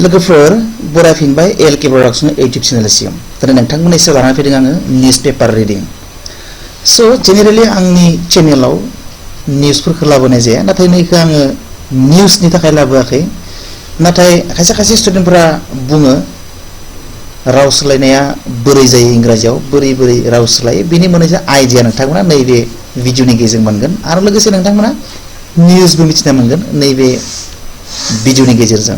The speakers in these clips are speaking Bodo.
लोगोफोर बरायफिनबाय एलके प्रडाक्शन इउटिउब चेनेलसिम दिनै नोंथांमोननि सेराव लानानै फैदों आङो निउज पेपार रिडिं सो जेनेरेलि आंनि चेनेलाव निउजफोरखौ लाबोनाय जाया नाथाय नैखौ आङो निउजनि थाखाय लाबोआखै नाथाय खायसे खायसे स्टुडेन्टफोरा बुङो राव सोलायनाया बोरै जायो इंराजियाव बोरै बोरै राव सोलायो बिनि मोनसे आइडिया नोंथांमोना नैबे भिडिअनि गेजेरजों मोनगोन आरो लोगोसे नोंथांमोना निउजबो मिथिना मोनगोन नैबे भिडिअनि गेजेरजों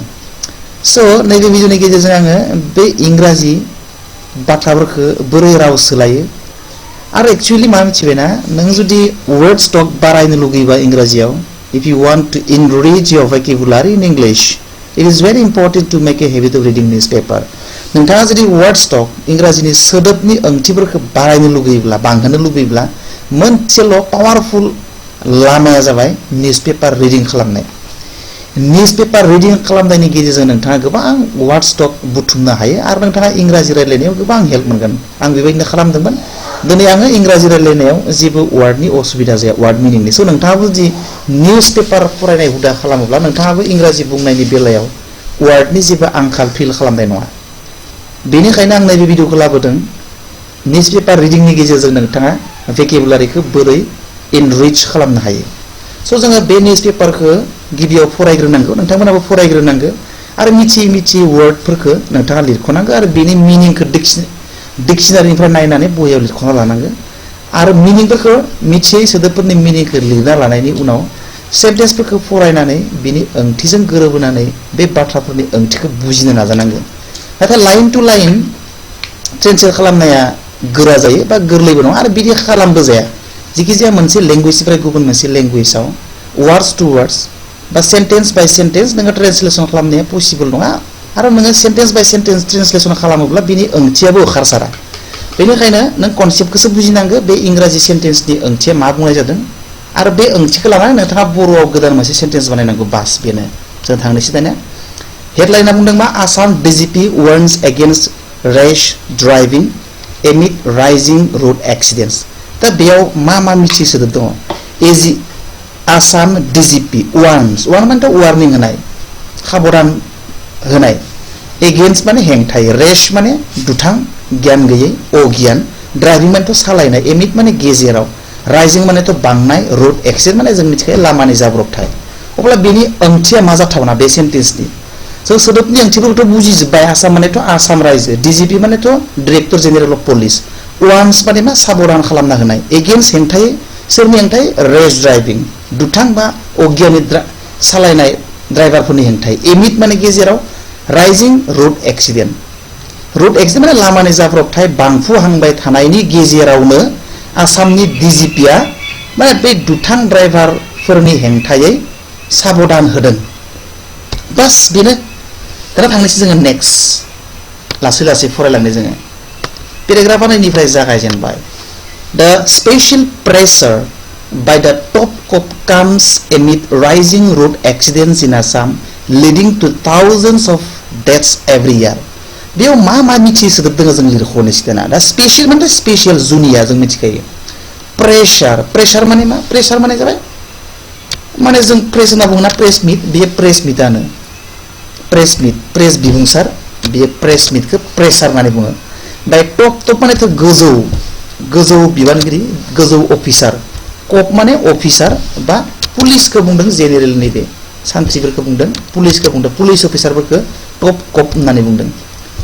सो नैबे भिडिअनि गेजेरजों आङो बे इंराजि बाथ्राफोरखौ बोरै राव सोलायो आरो एक्चुअली मा मिथिबायना नों जुदि वर्ड स्टक बारायनो लुगैबा इंराजियाव if you want to enrich your vocabulary in English it is very important to make a habit of reading newspaper नोंथाङा जुदि वर्ड स्टक इंराजिनि सोदोबनि ओंथिफोरखौ बारायनो लुगैब्ला बांहोनो लुगैब्ला मोनसेल' पावारफुल लामाया जाबाय निउसपेपार रिडिं खालामनाय निउसपेपार रिडिं खालामनायनि गेजेरजों नोंथाङा गोबां वर्ड स्टक बुथुमनो हायो आरो नोंथाङा इंराजि रायलायनायाव गोबां हेल्प मोनगोन आं बेबायदिनो खालामदोंमोन दिनै आङो इंराजि रायलायनायाव जेबो वार्डनि असुबिदा जाया वार्ड मिनिंनि सो नोंथाङाबो जुदि निउसपेपार फरायनाय हुदा खालामोब्ला नोंथाङाबो इंराजि बुंनायनि बेलायाव वार्डनि जेबो आंखाल फिल खालामनाय नङा बेनिखायनो आं नैबे भिडिअखौ लाबोदों निउसपेपार रिडिंनि गेजेरजों नोंथाङा भकेबुलारिखौ बोरै एनरिच खालामनो हायो सो जोङो बे निउसपेपारखौ गिबियाव फरायग्रोनांगौ नोंथांमोनाबो फरायग्रोनांगौ आरो मिथियै वर्डफोरखौ नोंथाङा लिरख'नांगौ आरो बेनि मिनिंखौ डिक्शनारिनिफ्राय नायनानै बहियाव लिरख'ना लानांगौ आरो मिनिंफोरखौ मिथियै सोदोबफोरनि मिनिंखौ लिरना लानायनि उनाव सेन्टेन्सफोरखौ फरायनानै बिनि ओंथिजों गोरोबहोनानै बे बाथ्राफोरनि ओंथिखौ बुजिनो नाजानांगौ नाथाय लाइन टु लाइन ट्रेन्सलेट खालामनाया गोरा जायो बा गोरलैबो नङा आरो बिदि खालामबो जाया जिखिजाया मोनसे लेंगुवेजनिफ्राय गुबुन मोनसे लेंगुवेजाव वार्ड्स टु वार्ड्स बा सेन्टेन्स बाय सेन्टेन्स नोङो ट्रेन्सलेसन खालामनाया पसिबल नङा आरो नोङो सेन्टेन्स बाय सेन्टेन्स ट्रेन्सलेसन खालामोब्ला बिनि ओंथियाबो ओंखारसारा बेनिखायनो नों कनसेप्टखौसो बुजिनांगौ बे इंराजि सेन्टेन्सनि ओंथिया मा बुंनाय जादों आरो बे ओंथिखौ लानानै नोंथाङा बर'आव गोदान मोनसे सेन्टेन्स बानायनांगौ बास बेनो जों थांनोसै दानिया हेडलाइना बुंदों मा Assam DGP warns against rash driving amid rising road accidents दा बेयाव मा मिथि सोदोब दङ एजि आसाम डिजिपि वार्न्स वार्न मानेथ' वार्निं होनाय खाबधान होनाय एगेन्स्ट माने हेंथायै रेश माने दुथां गियान गैयै अगियान ड्राइभिं मानेथ' सालायनाय एमिड माने गेजेराव राइजिं मानेथ' बांनाय रोड एक्सिडेन्ट माने जों मिथिखायो लामानि जाब्रबथाय अब्ला बेनि ओंथिया मा जाथावना बे सेन्टेन्सनि जों सोदोबनि ओंथिफोरखौथ' बुजिजोब्बाय आसाम मानेथ' आसाम रायजो डिजिपि मानेथ' director general of police warns माने मा साबधान खालामना होनाय एगेन्स्ट हेंथायै सोरनि हेंथायै रेश ड्राइभिं दुथां बा अगियानि सालायनाय ड्राइभारफोरनि हेंथायै एमिड माने गेजेराव राइजिं रोड एक्सिडेन्ट माने लामानि जाब्रबथाय बांफुहांबाय थानायनि गेजेरावनो आसामनि डिजिपिया माने बे दुथां ड्राइभारफोरनि हेंथायै साबधान होदों बास बेनो दाना थांनोसै जोङो नेक्स्ट लासै लासै फरायलांनो जोङो पेराग्राफ 1निफ्राय जागायजेनबाय द special pressure by the top cop comes amid rising road accidents in Assam leading to thousands of deaths every year बेयाव मा मिथि सोदोब दङ जों लिरख'नोसै दाना दा स्पेशल माने स्पेशल जुनिया जों मिथिखायो प्रेसार माने मा प्रेसार माने जाबाय माने जों प्रेस होनना बुङोना प्रेस मिट बे प्रेस मिटानो प्रेस बिबुंसार बे प्रेस मिटखौ प्रेसार होननानै बुङो बाय टप मानेथ' गोजौ बिबानगिरि गोजौ अफिसार कप माने अफिसार बा पुलिसखौ बुंदों जेनेरेल नैबे सान्थ्रिफोरखौ बुंदों पुलिसखौ बुंदों पुलिस अफिसारफोरखौ टप कप होननानै बुंदों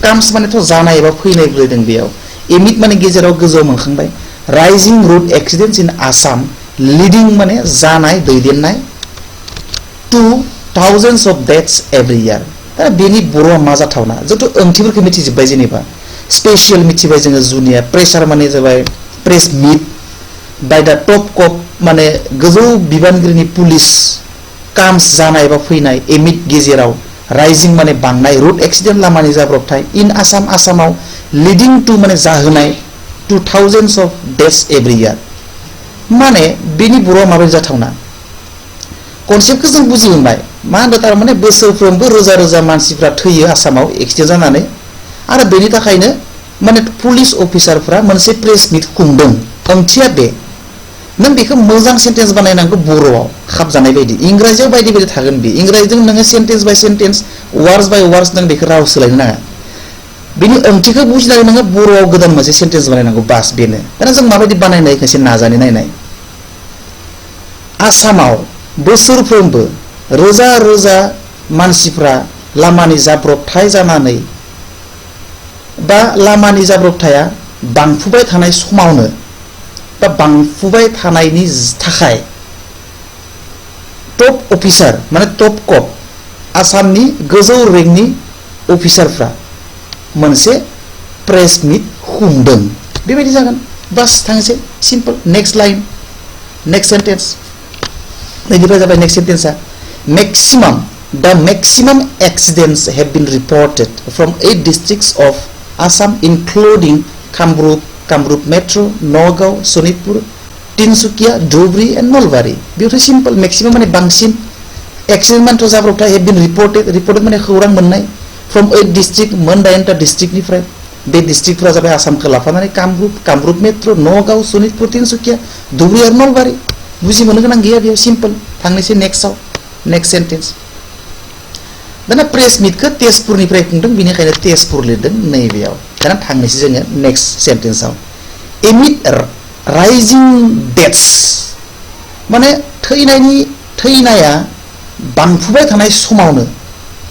काम्स मानेथ' जानाय एबा फैनाय गोलैदों बेयाव एमिड माने गेजेराव गोजौआव मोनखांबाय rising road accidents in Assam leading माने जानाय दैदेननाय two thousands of deaths every year दा बेनि बर'आ मा जाथावना जोंथ' ओंथिफोरखौ मिथिजोब्बाय जेनेबा स्पेशल मिथिबाय जोङो जुनिया प्रेसार माने जाबाय press meat by the top cup माने गोजौ बिबानगिरिनि पुलिस काम्स जानाय बा फैनाय एमिड गेजेराव राइजिं माने बांनाय रोड एक्सिडेन्ट लामानि जाब्रबथाय इन आसामाव लिडिं टु माने जाहोनाय 2000 अफ डेथ्स एभ्रि इयार माने बेनि बर'आ माबायदि जाथावना कनसेप्टखौ जों बुजिमोनबाय मा होनदों थारमाने बोसोरफ्रोमबो रोजा मानसिफ्रा थैयो आसामाव एक्सिडेन्ट जानानै आरो बेनि थाखायनो माने पुलिस अफिसारफ्रा मोनसे प्रेस मिट खुंदों ओंथिया बे नों बेखौ मोजां सेन्टेन्स बानायनांगौ बर'आव खाबजानाय बायदि इंराजियाव बायदि बायदि थागोन बे इंराजिजों नोङो सेन्टेन्स बाय सेन्टेन्स वार्ड्स बाय वार्ड्स नों बेखौ राव सोलायनो नाङा बेनि ओंथिखौ बुजिनानै नोङो बर'आव गोदान मोनसे सेन्टेन्स बानायनांगौ बास बेनो दाना जों माबायदि बानायनाय खनसे नाजानो नायनाय आसामाव बोसोरफ्रोमबो रोजा रोजा मानसिफ्रा लामानि जाब्रबथाय जानानै बा लामानि जाब्रबथाया बांफुबाय थानाय समावनो बा बांफुबाय थानायनि थाखाय टप अफिसार माने टप कप आसामनि गोजौ रेंकनि अफिसारफ्रा मोनसे प्रेस मिट खुंदों बेबायदि जागोन बास थांसै simple next line next sentence नैनिफ्राय जाबाय नेक्स्ट सेन्टेन्सआ the maximum accidents have been reported from 8 districts of Assam including Kamrup Metro, Nagaon, Sonitpur, Tinsukia, Dhubri and Nolbari. Beautiful simple maximum माने बांसिन accident जाब्रबथाय have been reported माने खौरां मोननाय from 8 district मोनदाइनटा डिस्ट्रिक्टनिफ्राय बे डिस्ट्रिक्टफोरा जाबाय आसामखौ लाफानानै कामरुप मेट्र नगाव सनितपुर तिनसुकिया धुबरी आरो नलबारि बुजि मोननो गोनां गैया बेयाव सिम्पल थांनोसै नेक्स्ट सेन्टेन्स दाना प्रेस मिटखौ तेजपुरनिफ्राय खुंदों बिनिखायनो तेजपुर लिरदों नैबेयाव दाना थांनोसै जोङो नेक्स्ट सेन्टेन्सआव एमिड राइजिं डेथ्स माने थैनाया बांफुबाय थानाय समावनो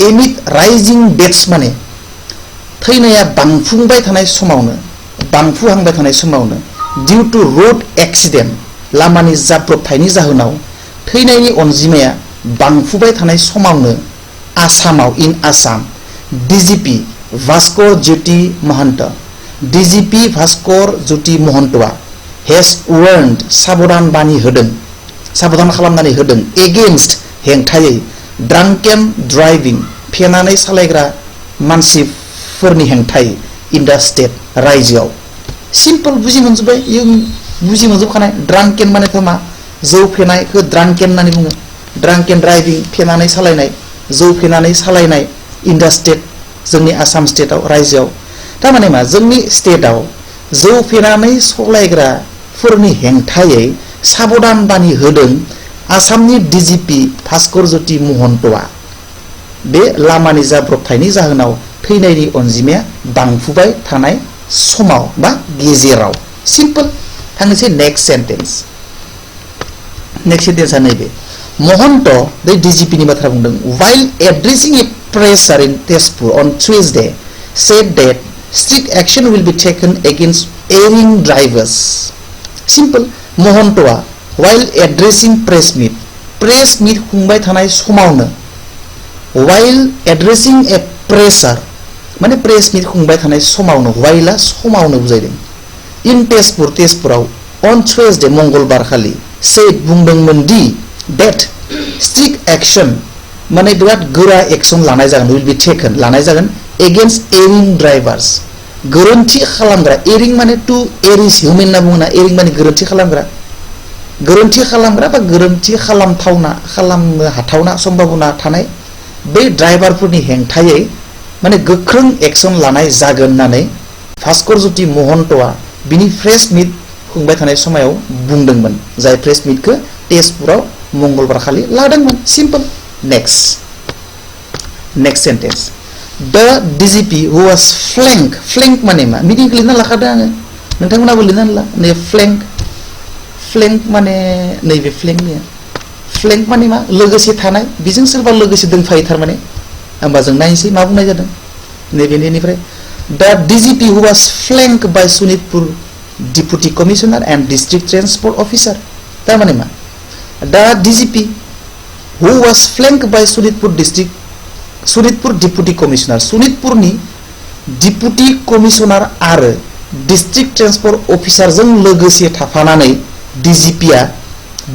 एमिड राइजिं डेथ्स माने थैनाया बांफुबाय थानाय समावनो बांफुहांबाय थानाय समावनो डिउ टु रोड एक्सिडेन्ट लामानि जाब्रबथायनि जाहोनाव थैनायनि अनजिमाया बांफुबाय थानाय समावनो आसामाव इन आसाम डिजिपि भास्कर ज्योति महन्तआ हेज वार्नड साबधान खालामनानै होदों एगेन्स्ट हेंथायै ड्रांकेन ड्राइभिं फेनानै सालायग्रा मानसिफोरनि हेंथायै इन दा स्टेट रायजोआव सिम्पल बुजि मोनजोबखानाय ड्रांकेन माने मा जौ फेनायखौ ड्रांकेन होननानै बुङो ड्रांकेन ड्राइभिं फेनानै सालायनाय जौ फेनानै सालायनाय इन दा स्टेट जोंनि आसाम स्टेटआव रायजोआव थारमाने मा जोंनि स्टेटआव जौ फेनानै सालायग्राफोरनि हेंथायै साबधान बानि होदों आसामनि डिजिपि भास्कर ज्योति महन्तआ बे लामानि जाब्रबथायनि जाहोनाव थैनायनि अनजिमाया बांफुबाय थानाय समाव बा गेजेराव सिम्पल थांनोसै नेक्स्ट सेन्टेन्सआ नैबे महन्त दै डिजिपिनि बाथ्रा बुंदों while addressing a presser in Tezpur on Tuesday said that strict action will be taken against erring drivers simple महन्तआ while addressing press meet खुंबाय थानाय समावनो while addressing a presser माने प्रेस मिट खुंबाय थानाय समावनो whileआ समावनो बुजायदों इन तेजपुराव on Tuesday मंगलबार खालि said बुंदोंमोन दि that strict action माने बिराद गोरा एक्शन लानाय जागोन will be taken लानाय जागोन against erring drivers गोरोन्थि खालामग्रा erring माने to err is human होनना बुङोना erring माने गोरोन्थि खालामग्रा बा गोरोन्थि खालामनो हाथावना सम्भावना थानाय बै ड्राइभारफोरनि हेंथायै माने गोख्रों एक्शन लानाय जागोन होननानै भास्कर ज्योति महन्तआ बिनि प्रेस मिट खुंबाय थानाय समाव बुंदोंमोन जाय प्रेस मिटखौ तेजपुराव मंगलबार खालि लादोंमोन सिम्पल नेक्स्ट सेन्टेन्स द डिजिपि हु वाज फ्लेंक माने मा मिनिंखौ लिरना लाखादों आङो नोंथांमोनाबो लिरनानै ला नै फ्लेंक माने नैबे फ्लेंक माने मा लोगोसे थानाय बेजों सोरबा लोगोसे दंफायो थारमाने होमबा जों नायनोसै मा बुंनाय जादों नैबेनिफ्राय the DGP who was flanked by Sonitpur deputy commissioner and district transport officer थारमाने मा the DGP who was flanked by Sonitpur deputy commissioner सनितपुरनि डिपुटि कमिशनार आरो डिस्ट्रिक्ट ट्रान्सपोर्ट अफिसारजों लोगोसे थाफानानै डिजिपिआ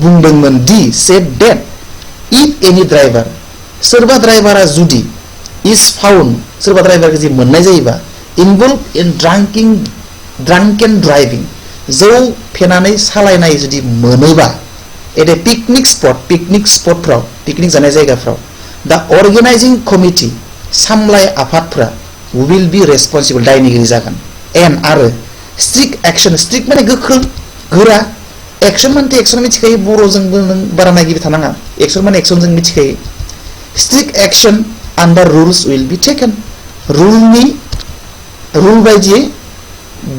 बुंदोंमोन the said that if any driver सोरबा ड्राइभारा जुदि इज फाउन्ड सोरबा ड्राइभारखौ जे मोननाय जायोबा इनभल्व इन ड्रांकेन ड्राइभिं जौ फेनानै सालायनाय जुदि मोनोबा एट ए पिकनिक स्पटफ्राव पिकनिक जानाय जायगाफ्राव दा अर्गेनाइजिं कमिटि सामलाय आफादफ्रा विल बी रेसपन्सिबल दायनिगिरि जागोन एन्ड आरो स्ट्रिक्ट एक्शन स्ट्रिक्ट माने गोख्रों गोरा एक्शन माने एक्शन मिथिखायो बर'जोंबो नों बारा नागिरबाय थानाङा एक्शन माने एक्शन जों मिथिखायो strict action under rules will be taken rule बायदियै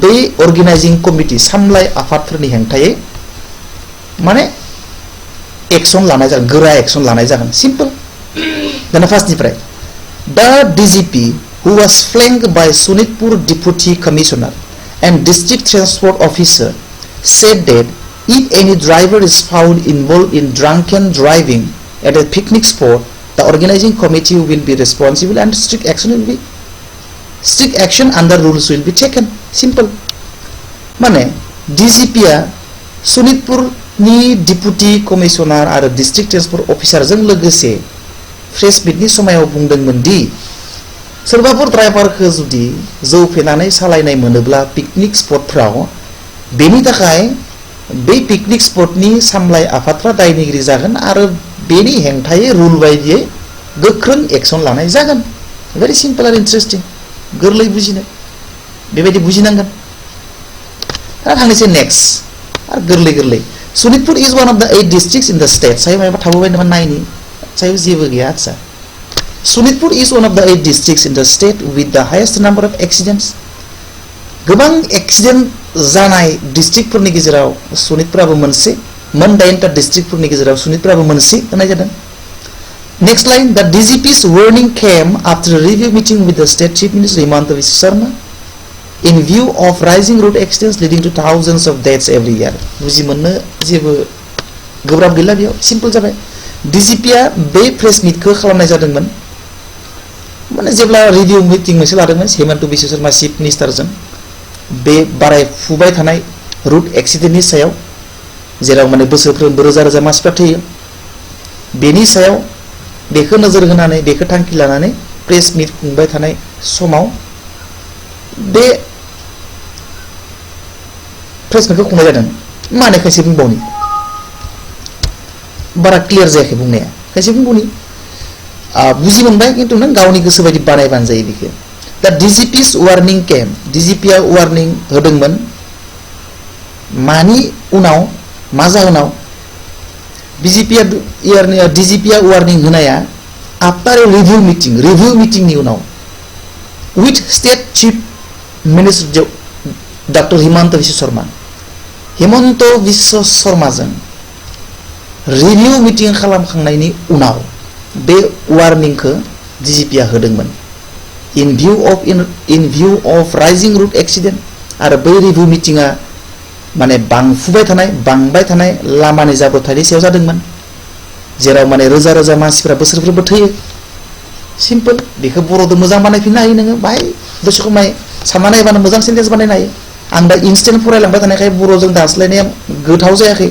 बे अर्गेनाइजिं कमिटि सामलाय आफादफोरनि हेंथायै माने एक्शन लानाय जागोन गोरा एक्शन लानाय जागोन सिम्पल दाना फार्स्टनिफ्राय द DGP who was flanked by Sonitpur Deputy Commissioner and District Transport Officer said that if any driver is found involved in drunken driving at a picnic spot, the organizing committee will be responsible and strict action under rules will be taken. Simple. माने DGP आ Sonitpur नि Deputy Commissioner आरो District Transport Officer जों लोगोसे प्रेस मिटनि समायाव बुंदोंमोन दि सोरबाफोर ड्राइभारखौ जुदि जौ फेनानै सालायनाय मोनोब्ला पिकनिक स्पटफ्राव बेनि थाखाय बे पिकनिक स्पटनि सामलाय आफादफ्रा दायनिगिरि जागोन आरो बेनि हेंथायै रुल बायदियै गोख्रों एक्शन लानाय जागोन भेरि सिम्पल आरो इन्टारेस्टिं गोरलै बुजिनो बेबायदि बुजिनांगोन आरो थांनोसै नेक्स्ट आरो गोरलै Sonitpur is one of the 8 districts in the state सायाव माबा थाबोबाय नामा नायनि सायाव जेबो गैया आच्छा Sonitpur is one of the 8 districts in the state with the highest number of accidents गोबां एक्सिडेन्ट जानाय डिस्ट्रिक्टफोरनि गेजेराव सनितपुराबो मोनसे मोन 8टा डिस्ट्रिक्टफोरनि गेजेराव सनितपुराबो मोनसे होनाय जादों नेक्स्ट लाइन द DGP's warning came after a review meeting with the state chief minister Himanta Biswa Sarma in view of rising road accidents leading to thousands of deaths every year बुजि मोननो जेबो गोब्राब गैला बेयाव सिम्पल जाबाय DGP आ बे प्रेस मिटखौ खालामनाय जादोंमोन माने जेब्ला रिभिउ मिटिं मोनसे लादोंमोन हिमन्त बिश्व शर्मा चिफ मिनिस्टारजों बे बारायफुबाय थानाय रुट एक्सिडेन्टनि सायाव जेराव माने बोसोरफ्रोमबो रोजा रोजा मानसिफ्रा थैयो बेनि सायाव बेखौ नोजोर होनानै बेखौ थांखि लानानै प्रेस मिट खुंबाय थानाय समाव बे प्रेस मिटखौ खुंनाय जादों माने खायसे बुंबावनि बारा क्लियार जायाखै बुंनाया खायसे बुंबावनि बुजि मोनबाय किन्तु नों गावनि गोसो बायदि बानायबानो जायो बेखौ दा DGP's warning came DGP आ वार्निं होदोंमोन मानि उनाव मा जाहोनाव DGP आ वार्निं होनाया आफ्टर रिभिउ मिटिंनि उनाव with state chief minister Dr. Himanta Biswa Sarma जों रिभिउ मिटिं खालामखांनायनि उनाव बे वार्निंखौ DGP आ होदोंमोन in view of rising road accident आरो बै रिभिउ मिटिंआ माने बांबाय थानाय लामानि जाब्रबथायनि सायाव जादोंमोन जेराव माने रोजा रोजा मानसिफोरा बोसोरफ्रोमबो थैयो सिम्पल बेखौ बर'दो मोजां बानायफिननो हायो नोङो बाहाय दसे खमाय सानना नायबानो मोजां सेन्टेन्स बानायनो हायो आं दा इनस्टेन्ट फरायलांबाय थानायखाय बर'जों दानस्लायनाया गोथाव जायाखै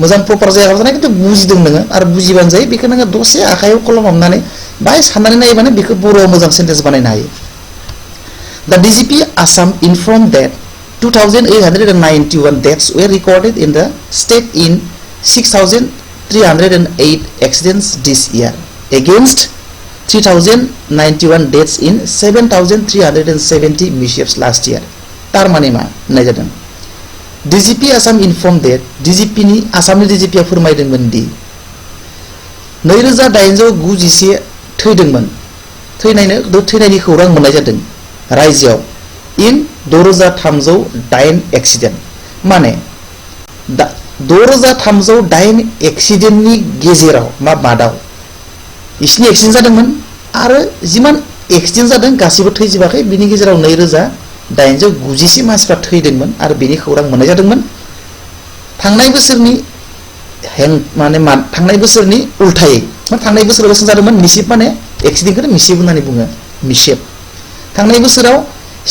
मोजां प्रपार जायाखै किन्तु बुजिदों नोङो आरो बुजिबानो जायो बेखौ नोङो दसे आखायाव कलम हमनानै बाहाय साननानै नायबानो बेखौ बर'आव मोजां सेन्टेन्स बानायनो हायो द DGP Assam informed that 2,891 deaths were recorded in the state in 6,308 accidents this year against 3,091 deaths in 7,370 mishaps last year तारमाने मा होननाय जादों DGP Assam informed that आसामनि DGP आ फोरमायदोंमोन दि 2,891 थैदोंमोन थैनायनि खौरां मोननाय जादों रायजोआव इन 6,308 एक्सिडेन्ट माने 6,308 एक्सिडेन्टनि गेजेराव मादाव इसिनि एक्सिडेन्ट जादोंमोन आरो जिमान एक्सिडेन्ट जादों गासिबो थैजोबाखै बिनि गेजेराव 2,890 मानसिफ्रा थैदोंमोन आरो बेनि खौरां मोननाय जादोंमोन थांनाय बोसोरनि उल्थायै थांनाय बोसोराव बेसेबां जादोंमोन मिसेप माने एक्सिडेन्टखौ मिसेप होननानै बुङो मिसेप थांनाय बोसोराव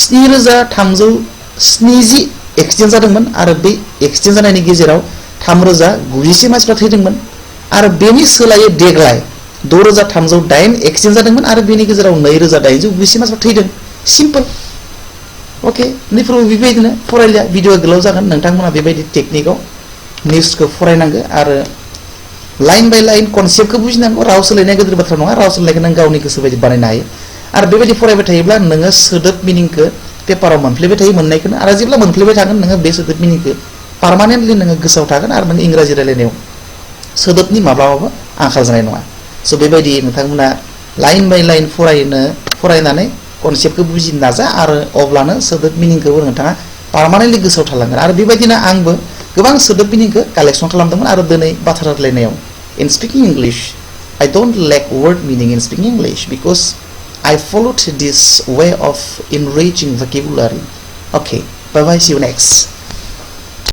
7,370 एक्सिडेन्ट जादोंमोन आरो बे एक्सिडेन्ट जानायनि गेजेराव 3,090 मानसिफ्रा थैदोंमोन आरो बेनि सोलायै देग्लाय 6,308 एक्सिडेन्ट जादोंमोन आरो बेनि गेजेराव 2,890 मानसिफ्रा थैदों सिम्पल ओके नैफोराव बेबायदिनो फरायलिया भिडिअ गोलाव जागोन नोंथांमोना बेबायदि टेकनिकआव निउसखौ फरायनांगौ आरो लाइन बाय लाइन कनसेप्टखौ बुजिनांगौ राव सोलायनाया गिदिर बाथ्रा नङा राव सोलायनायखौ नों गावनि गोसो बायदि बानायनो हायो आरो बेबायदि फरायबाय थायोब्ला नोङो सोदोब मिनिंखौ पेपाराव मोनफ्लेबाय थायो मोननायखौनो आरो जेब्ला मोनफ्लेबाय थागोन नोङो बे सोदोब मिनिंखौ पार्मानेन्टलि नोङो गोसोआव थागोन आरो नों इंराजि रायलायनायाव सोदोबनि माब्लाबाबो आंखाल जानाय नङा स' बेबायदि नोंथांमोना लाइन बाय लाइन फरायनानै कनसेप्टखौ बुजिनो नाजा आरो अब्लानो सोदोब मिनिंखौबो नोंथाङा पार्मानेन्टलि गोसोआव थालांगोन आरो बेबायदिनो आंबो गोबां सोदोब मिनिंखौ कालेक्सन खालामदोंमोन आरो दिनै बाथ्रा रायलायनायाव in speaking English I don't lack word meaning in speaking English because I followed this way of enriching vocabulary. Okay, bye bye, see you next.